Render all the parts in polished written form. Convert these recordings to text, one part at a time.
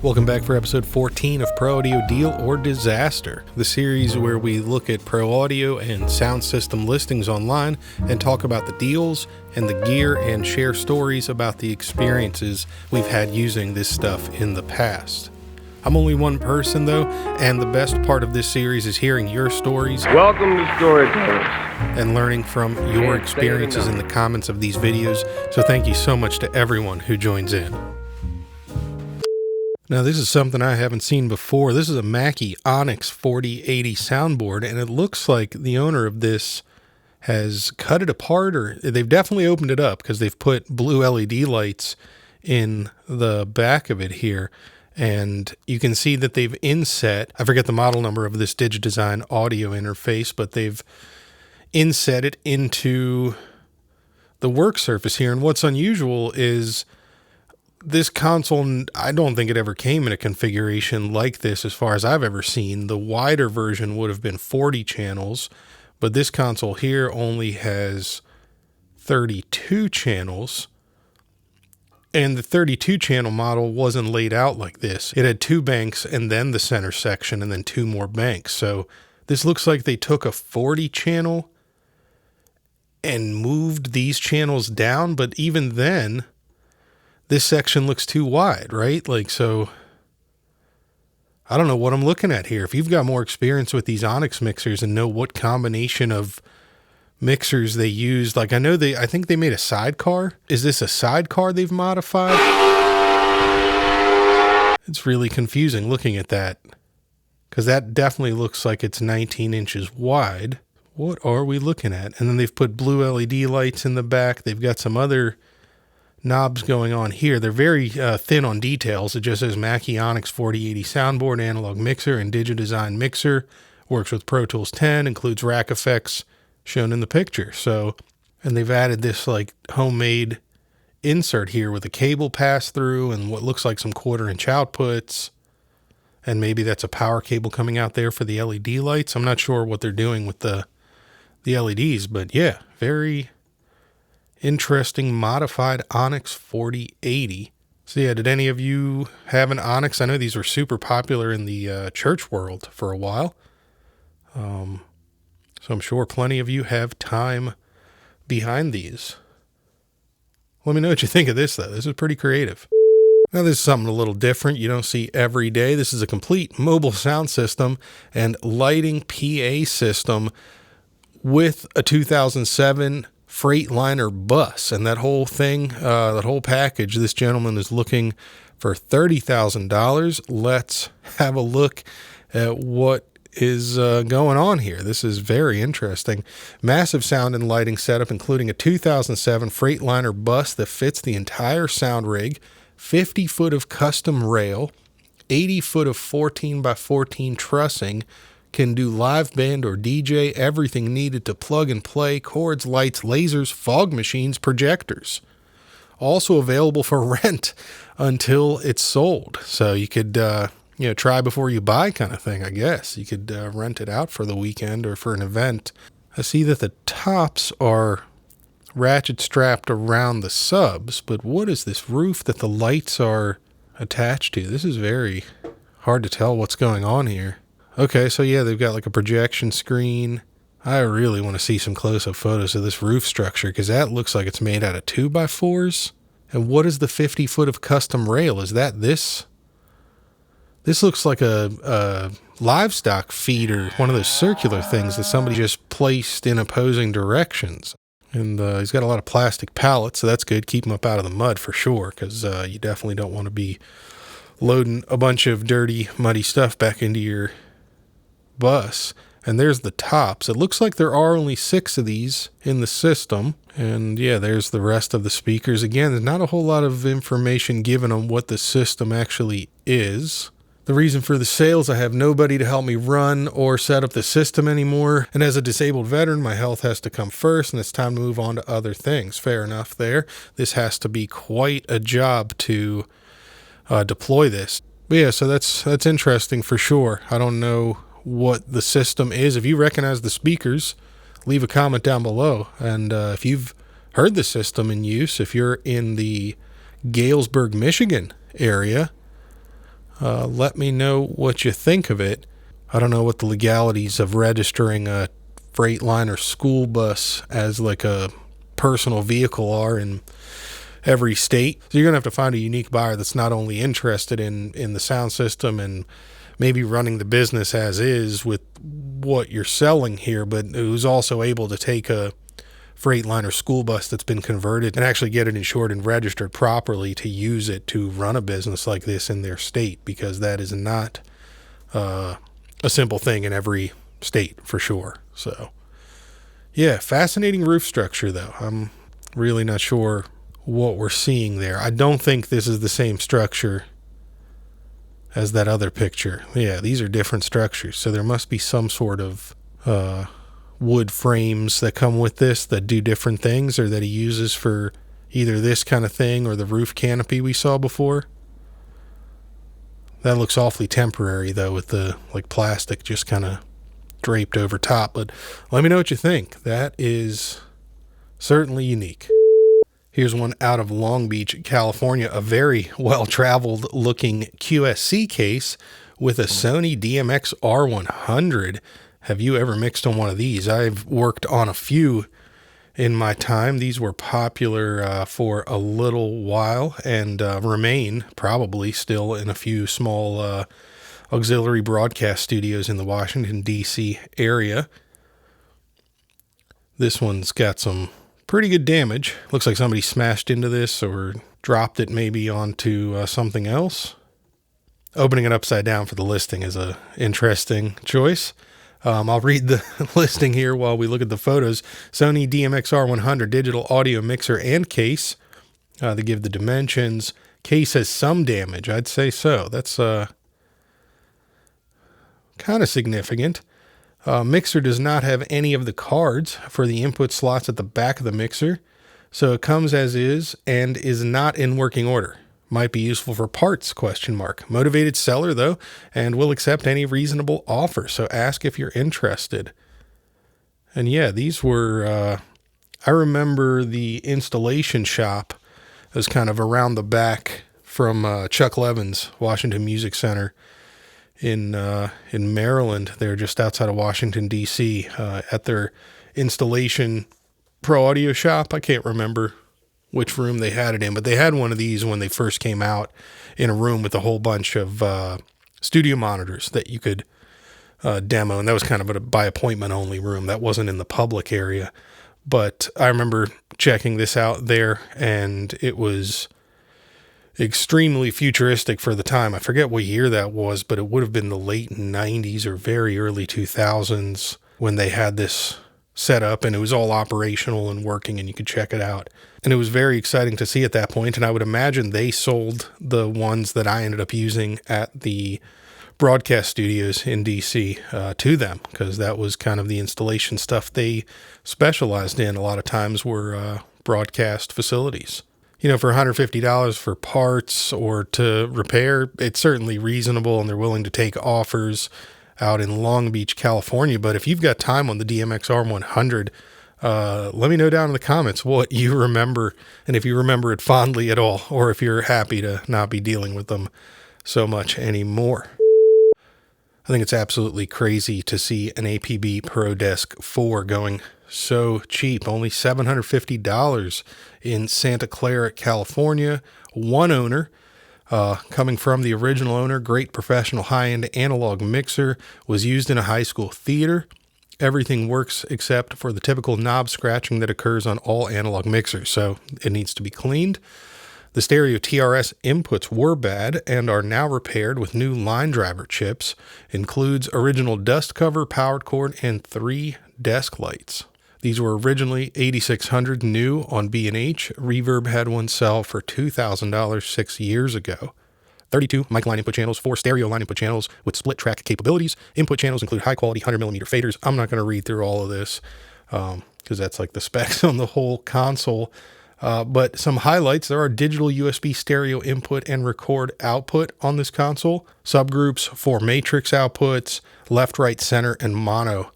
Welcome back for episode 14 of Pro Audio Deal or Disaster, the series where we look at pro audio and sound system listings online and talk about the deals and the gear and share stories about the experiences we've had using this stuff in the past. I'm only one person though, and the best part of this series is hearing your stories. Welcome to Storytellers. And learning from your experiences in the comments of these videos. So thank you so much to everyone who joins in. Now this is something I haven't seen before. This is a Mackie Onyx 4080 soundboard, and it looks like the owner of this has cut it apart, or they've definitely opened it up because they've put blue LED lights in the back of it here. And you can see that they've inset, I forget the model number of this DigiDesign audio interface, but they've inset it into the work surface here. And what's unusual is this console, I don't think it ever came in a configuration like this as far as I've ever seen. The wider version would have been 40 channels, but this console here only has 32 channels. And the 32 channel model wasn't laid out like this. It had 2 banks and then the center section and then 2 more banks. So this looks like they took a 40 channel and moved these channels down, but even then, this section looks too wide, right? Like, so I don't know what I'm looking at here. If you've got more experience with these Onyx mixers and know what combination of mixers they used, like I think they made a sidecar. Is this a sidecar they've modified? It's really confusing looking at that, because that definitely looks like it's 19 inches wide. What are we looking at? And then they've put blue LED lights in the back. They've got some other knobs going on here. They're very thin on details. It just says Mackie Onyx 4080 soundboard, analog mixer, and DigiDesign mixer. Works with Pro Tools 10, includes rack effects shown in the picture. So, and they've added this like homemade insert here with a cable pass through and what looks like some 1/4-inch outputs. And maybe that's a power cable coming out there for the LED lights. I'm not sure what they're doing with the LEDs, but yeah, very interesting modified Onyx 4080. So yeah, did any of you have an Onyx? I know these were super popular in the church world for a while. So I'm sure plenty of you have time behind these. Let me know what you think of this though. This is pretty creative. Now this is something a little different you don't see every day. This is a complete mobile sound system and lighting PA system with a 2007 Freightliner bus, and that whole thing, that whole package, this gentleman is looking for $30,000. Let's have a look at what is going on here. This is very interesting. Massive sound and lighting setup, including a 2007 Freightliner bus that fits the entire sound rig, 50 foot of custom rail, 80 foot of 14 by 14 trussing, can do live band or DJ, everything needed to plug and play, cords, lights, lasers, fog machines, projectors. Also available for rent until it's sold. So you could, try before you buy kind of thing, I guess. You could rent it out for the weekend or for an event. I see that the tops are ratchet strapped around the subs, but what is this roof that the lights are attached to? This is very hard to tell what's going on here. Okay, so yeah, they've got like a projection screen. I really want to see some close-up photos of this roof structure because that looks like it's made out of 2x4s. And what is the 50 foot of custom rail? Is that this? This looks like a livestock feeder, one of those circular things that somebody just placed in opposing directions. And he's got a lot of plastic pallets, so that's good. Keep them up out of the mud for sure, because you definitely don't want to be loading a bunch of dirty, muddy stuff back into your bus. And there's the tops. It looks like there are only 6 of these in the system. And yeah, there's the rest of the speakers. Again, there's not a whole lot of information given on what the system actually is. The reason for the sales, I have nobody to help me run or set up the system anymore. And as a disabled veteran, my health has to come first, and it's time to move on to other things. Fair enough there. This has to be quite a job to deploy this. But yeah, so that's interesting for sure. I don't know what the system is. If you recognize the speakers, leave a comment down below. And if you've heard the system in use, if you're in the Galesburg, Michigan area. Let me know what you think of it. I don't know what the legalities of registering a Freightliner school bus as like a personal vehicle are in every state. So you're going to have to find a unique buyer that's not only interested in the sound system and maybe running the business as is with what you're selling here, but who's also able to take a Freightliner school bus that's been converted and actually get it insured and registered properly to use it to run a business like this in their state, because that is not a simple thing in every state for sure. So yeah, fascinating roof structure though. I'm really not sure what we're seeing there. I don't think this is the same structure as that other picture. Yeah, these are different structures. So there must be some sort of wood frames that come with this that do different things, or that he uses for either this kind of thing or the roof canopy we saw before. That looks awfully temporary though, with the like plastic just kind of draped over top. But let me know what you think. That is certainly unique. Here's one out of Long Beach, California, a very well-traveled looking QSC case with a Sony DMX R100. Have you ever mixed on one of these? I've worked on a few in my time. These were popular for a little while and remain probably still in a few small auxiliary broadcast studios in the Washington, D.C. area. This one's got some pretty good damage. Looks like somebody smashed into this or dropped it maybe onto something else. Opening it upside down for the listing is a interesting choice. I'll read the listing here while we look at the photos. Sony DMX R100 digital audio mixer and case. They give the dimensions. Case has some damage. I'd say so. That's kind of significant. Mixer does not have any of the cards for the input slots at the back of the mixer, so it comes as is and is not in working order. Might be useful for parts, ? Motivated seller, though, and will accept any reasonable offer, so ask if you're interested. And yeah, these were, I remember the installation shop was kind of around the back from Chuck Levin's Washington Music Center in Maryland. They're just outside of Washington, D.C., at their installation pro audio shop. I can't remember which room they had it in, but they had one of these when they first came out in a room with a whole bunch of studio monitors that you could demo. And that was kind of a by appointment only room. That wasn't in the public area. But I remember checking this out there, and it was extremely futuristic for the time. I forget what year that was, but it would have been the late 90s or very early 2000s when they had this set up, and it was all operational and working, and you could check it out. And it was very exciting to see at that point, and I would imagine they sold the ones that I ended up using at the broadcast studios in DC to them, because that was kind of the installation stuff they specialized in. A lot of times were broadcast facilities. You know, for $150 for parts or to repair, it's certainly reasonable, and they're willing to take offers out in Long Beach, California. But if you've got time on the DMX R100, let me know down in the comments what you remember, and if you remember it fondly at all, or if you're happy to not be dealing with them so much anymore. I think it's absolutely crazy to see an APB ProDesk 4 going so cheap, only $750 in Santa Clara, California. One owner, coming from the original owner, great professional high-end analog mixer, was used in a high school theater. Everything works except for the typical knob scratching that occurs on all analog mixers, so it needs to be cleaned. The stereo TRS inputs were bad and are now repaired with new line driver chips. Includes original dust cover, powered cord, and 3 desk lights. These were originally $8,600 new on B&H. Reverb had one sell for $2,000 6 years ago. 32 mic line input channels, 4 stereo line input channels with split track capabilities. Input channels include high quality 100mm faders. I'm not going to read through all of this because that's like the specs on the whole console. But some highlights: there are digital USB stereo input and record output on this console. Subgroups for matrix outputs, left, right, center, and mono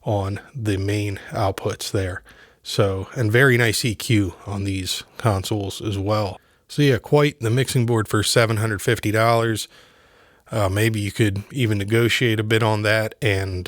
on the main outputs there. So, and very nice EQ on these consoles as well. So yeah, quite the mixing board for $750. Maybe you could even negotiate a bit on that and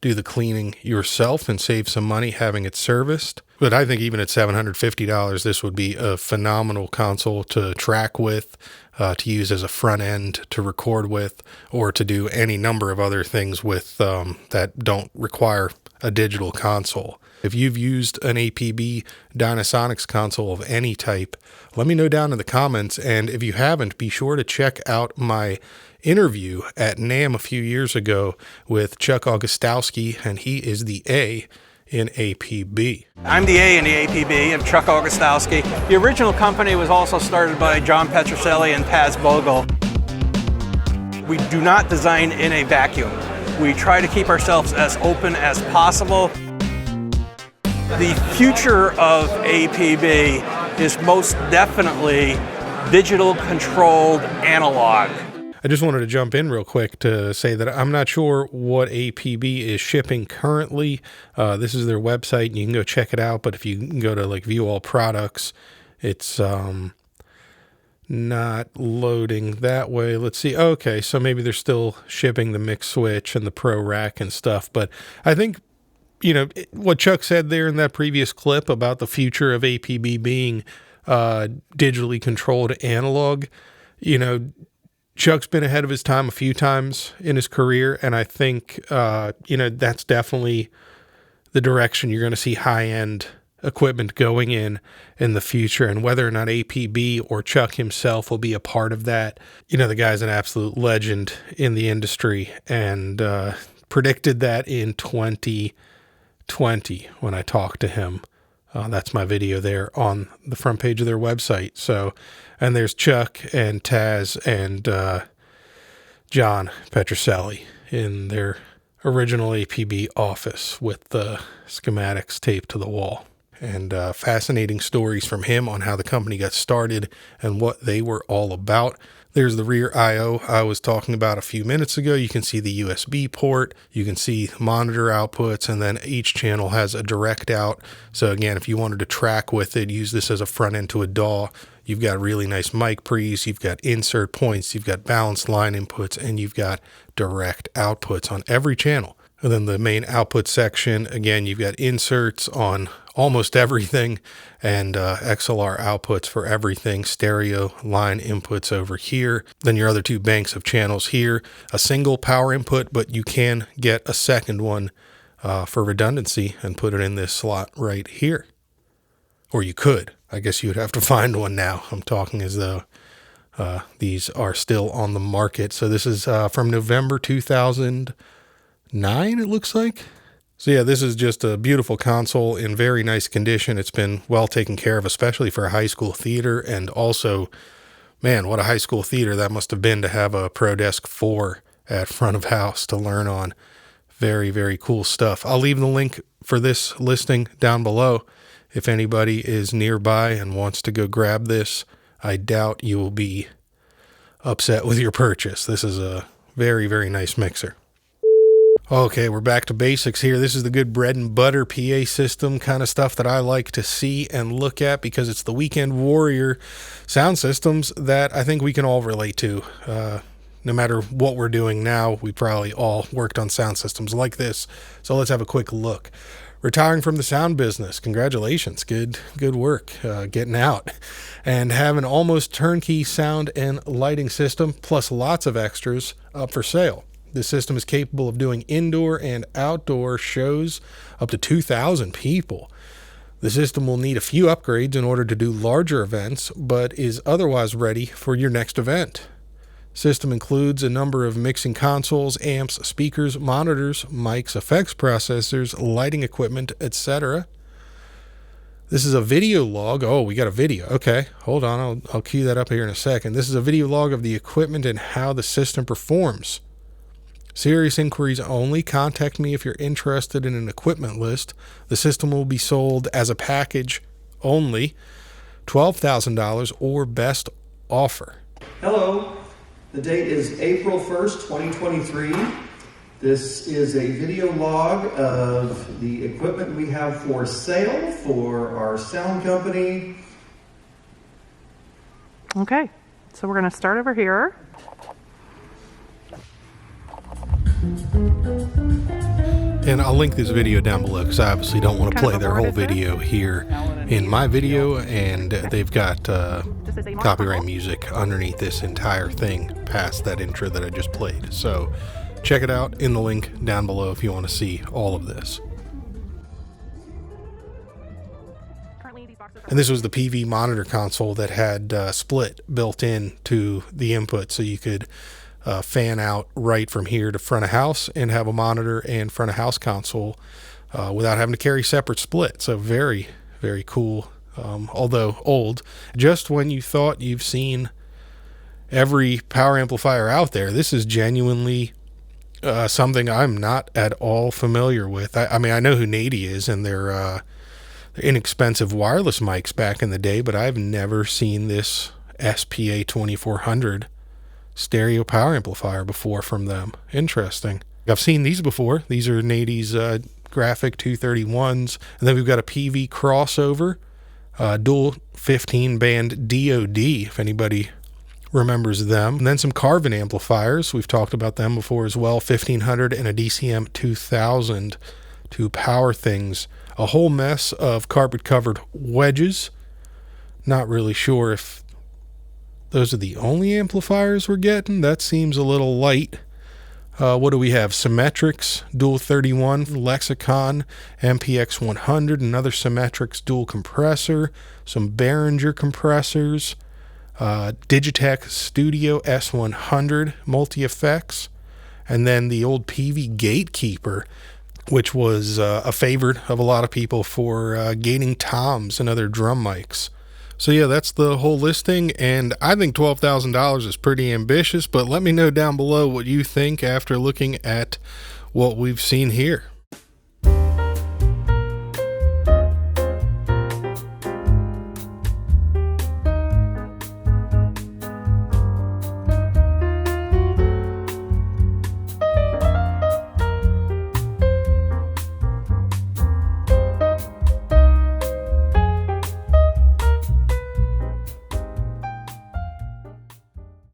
do the cleaning yourself and save some money having it serviced. But I think even at $750, this would be a phenomenal console to track with, to use as a front end to record with, or to do any number of other things with that don't require a digital console. If you've used an APB Dynasonics console of any type, let me know down in the comments. And if you haven't, be sure to check out my interview at NAMM a few years ago with Chuck Augustowski, and he is the A in APB. I'm the A in the APB, and Chuck Augustowski. The original company was also started by John Petroselli and Taz Bogle. We do not design in a vacuum. We try to keep ourselves as open as possible. The future of APB is most definitely digital controlled analog. I just wanted to jump in real quick to say that I'm not sure what APB is shipping currently. This is their website, and you can go check it out. But if you can go to like view all products, it's not loading that way. Let's see. Okay, so maybe they're still shipping the mix switch and the Pro Rack and stuff. But I think, you know, what Chuck said there in that previous clip about the future of APB being digitally controlled analog, you know, Chuck's been ahead of his time a few times in his career, and I think, you know, that's definitely the direction you're going to see high-end equipment going in the future. And whether or not APB or Chuck himself will be a part of that, you know, the guy's an absolute legend in the industry, and predicted that in 2020 when I talked to him. That's my video there on the front page of their website. So, and there's Chuck and Taz and John Petroselli in their original APB office with the schematics taped to the wall. And fascinating stories from him on how the company got started and what they were all about. There's the rear I/O I was talking about a few minutes ago. You can see the USB port. You can see monitor outputs, and then each channel has a direct out. So again, if you wanted to track with it, use this as a front end to a DAW. You've got really nice mic pre's, you've got insert points, you've got balanced line inputs, and you've got direct outputs on every channel. And then the main output section, again, you've got inserts on almost everything, and XLR outputs for everything, stereo line inputs over here. Then your other two banks of channels here, a single power input, but you can get a second one for redundancy and put it in this slot right here. Or you could. I guess you would have to find one now. I'm talking as though these are still on the market. So this is from November 2009, it looks like. So yeah, this is just a beautiful console in very nice condition. It's been well taken care of, especially for a high school theater. And also, man, what a high school theater that must have been to have a ProDesk 4 at front of house to learn on. Very, very cool stuff. I'll leave the link for this listing down below. If anybody is nearby and wants to go grab this, I doubt you will be upset with your purchase. This is a very, very nice mixer. Okay, we're back to basics here. This is the good bread and butter PA system kind of stuff that I like to see and look at because it's the weekend warrior sound systems that I think we can all relate to. No matter what we're doing now, we probably all worked on sound systems like this. So let's have a quick look. Retiring from the sound business. Congratulations. Good work getting out. And have an almost turnkey sound and lighting system plus lots of extras up for sale. This system is capable of doing indoor and outdoor shows up to 2,000 people. The system will need a few upgrades in order to do larger events, but is otherwise ready for your next event. System includes a number of mixing consoles, amps, speakers, monitors, mics, effects processors, lighting equipment, etc. This is a video log. Oh, we got a video. Okay, hold on. I'll cue that up here in a second. This is a video log of the equipment and how the system performs. Serious inquiries only. Contact me if you're interested in an equipment list. The system will be sold as a package only. $12,000 or best offer. Hello. The date is April 1st, 2023. This is a video log of the equipment we have for sale for our sound company. Okay, so we're going to start over here. And I'll link this video down below because I obviously don't want to Kind of play their a whole word, is there? video here in my video, and they've got copyright music underneath this entire thing past that intro that I just played. So check it out in the link down below if you want to see all of this. And this was the PV monitor console that had split built in to the input, so you could fan out right from here to front of house and have a monitor and front of house console without having to carry separate split. So very, very cool, although old. Just when you thought you've seen every power amplifier out there, this is genuinely something I'm not at all familiar with. I mean, I know who Nady is and their inexpensive wireless mics back in the day, but I've never seen this SPA 2400 stereo power amplifier before from them. Interesting. I've seen these before. These are Nady's graphic 231s, and then we've got a PV crossover, dual 15 band DOD, if anybody remembers them, and then some Carvin amplifiers. We've talked about them before as well. 1500 and a DCM 2000 to power things. A whole mess of carpet covered wedges. Not really sure if those are the only amplifiers we're getting. That seems a little light. What do we have? Symmetrics, dual 31, Lexicon, MPX 100, another Symmetrics dual compressor, some Behringer compressors, Digitech Studio S100 multi-effects, and then the old PV Gatekeeper, which was a favorite of a lot of people for gating toms and other drum mics. So yeah, that's the whole listing, and I think $12,000 is pretty ambitious, but let me know down below what you think after looking at what we've seen here.